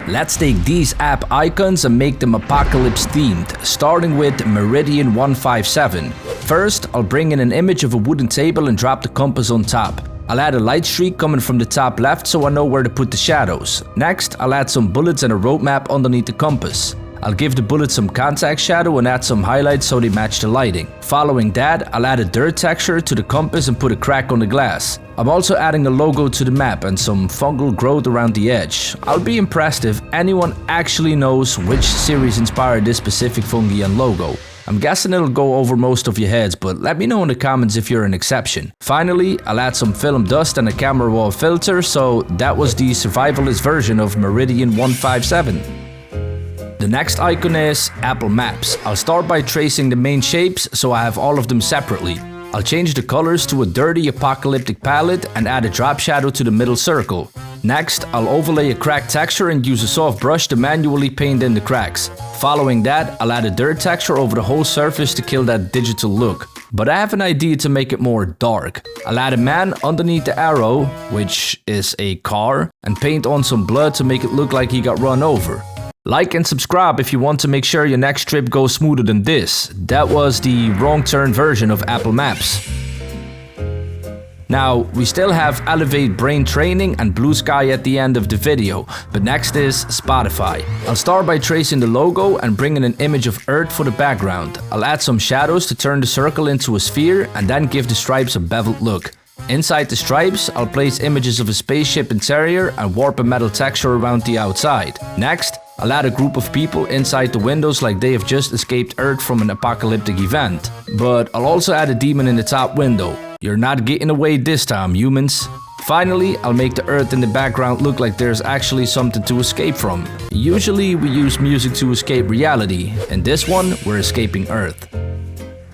Let's take these app icons and make them Apocalypse themed, starting with Meridian 157. First, I'll bring in an image of a wooden table and drop the compass on top. I'll add a light streak coming from the top left so I know where to put the shadows. Next, I'll add some bullets and a roadmap underneath the compass. I'll give the bullets some contact shadow and add some highlights so they match the lighting. Following that, I'll add a dirt texture to the compass and put a crack on the glass. I'm also adding a logo to the map and some fungal growth around the edge. I'll be impressed if anyone actually knows which series inspired this specific fungi and logo. I'm guessing it'll go over most of your heads, but let me know in the comments if you're an exception. Finally, I'll add some film dust and a camera raw filter, so that was the survivalist version of Meridian 157. The next icon is Apple Maps. I'll start by tracing the main shapes so I have all of them separately. I'll change the colors to a dirty apocalyptic palette and add a drop shadow to the middle circle. Next, I'll overlay a cracked texture and use a soft brush to manually paint in the cracks. Following that, I'll add a dirt texture over the whole surface to kill that digital look. But I have an idea to make it more dark. I'll add a man underneath the arrow, which is a car, and paint on some blood to make it look like he got run over. Like and subscribe if you want to make sure your next trip goes smoother than this. That was the wrong turn version of Apple Maps. Now, we still have Elevate Brain Training and Blue Sky at the end of the video, but next is Spotify. I'll start by tracing the logo and bringing an image of Earth for the background. I'll add some shadows to turn the circle into a sphere and then give the stripes a beveled look. Inside the stripes, I'll place images of a spaceship interior and warp a metal texture around the outside. Next, I'll add a group of people inside the windows like they have just escaped Earth from an apocalyptic event. But I'll also add a demon in the top window. You're not getting away this time, humans. Finally, I'll make the Earth in the background look like there's actually something to escape from. Usually we use music to escape reality. In this one, we're escaping Earth.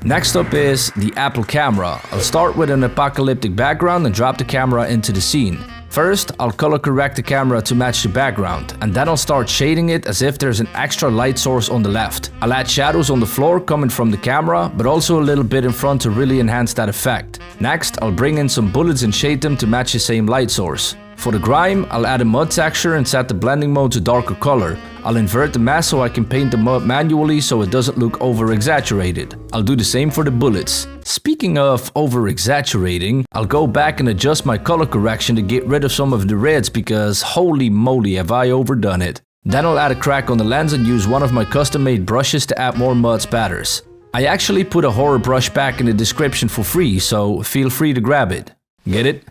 Next up is the Apple camera. I'll start with an apocalyptic background and drop the camera into the scene. First, I'll color correct the camera to match the background, and then I'll start shading it as if there's an extra light source on the left. I'll add shadows on the floor coming from the camera, but also a little bit in front to really enhance that effect. Next, I'll bring in some bullets and shade them to match the same light source. For the grime, I'll add a mud texture and set the blending mode to darker color. I'll invert the mask so I can paint the mud manually so it doesn't look over-exaggerated. I'll do the same for the bullets. Speaking of over-exaggerating, I'll go back and adjust my color correction to get rid of some of the reds because holy moly have I overdone it. Then I'll add a crack on the lens and use one of my custom-made brushes to add more mud spatters. I actually put a horror brush pack in the description for free, so feel free to grab it. Get it?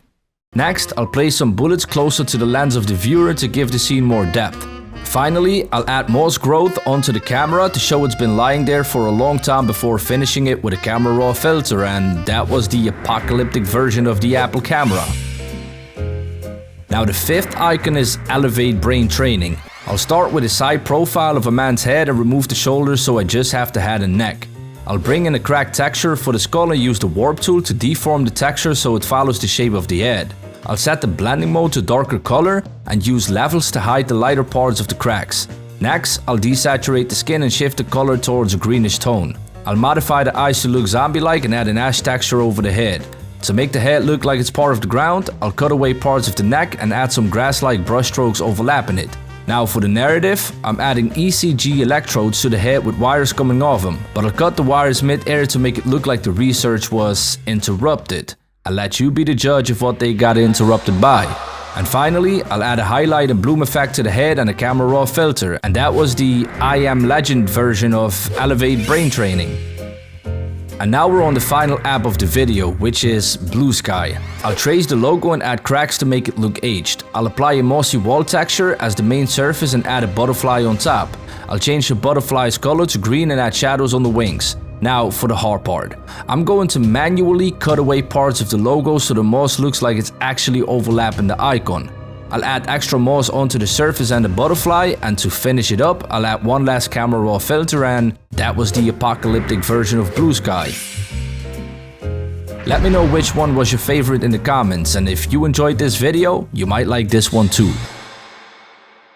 Next, I'll place some bullets closer to the lens of the viewer to give the scene more depth. Finally, I'll add moss growth onto the camera to show it's been lying there for a long time before finishing it with a camera raw filter, and that was the apocalyptic version of the Apple camera. Now the fifth icon is Elevate Brain Training. I'll start with a side profile of a man's head and remove the shoulders so I just have the head and neck. I'll bring in a cracked texture for the skull and use the warp tool to deform the texture so it follows the shape of the head. I'll set the blending mode to darker color and use levels to hide the lighter parts of the cracks. Next, I'll desaturate the skin and shift the color towards a greenish tone. I'll modify the eyes to look zombie-like and add an ash texture over the head. To make the head look like it's part of the ground, I'll cut away parts of the neck and add some grass-like brushstrokes overlapping it. Now for the narrative, I'm adding ECG electrodes to the head with wires coming off them, but I'll cut the wires mid-air to make it look like the research was interrupted. I'll let you be the judge of what they got interrupted by. And finally, I'll add a highlight and bloom effect to the head and a camera raw filter, and that was the I Am Legend version of Elevate Brain Training. And now we're on the final app of the video, which is Blue Sky. I'll trace the logo and add cracks to make it look aged. I'll apply a mossy wall texture as the main surface and add a butterfly on top. I'll change the butterfly's color to green and add shadows on the wings. Now for the hard part. I'm going to manually cut away parts of the logo so the moss looks like it's actually overlapping the icon. I'll add extra moss onto the surface and the butterfly, and to finish it up, I'll add one last camera raw filter, and that was the apocalyptic version of Blue Sky. Let me know which one was your favorite in the comments, and if you enjoyed this video, you might like this one too.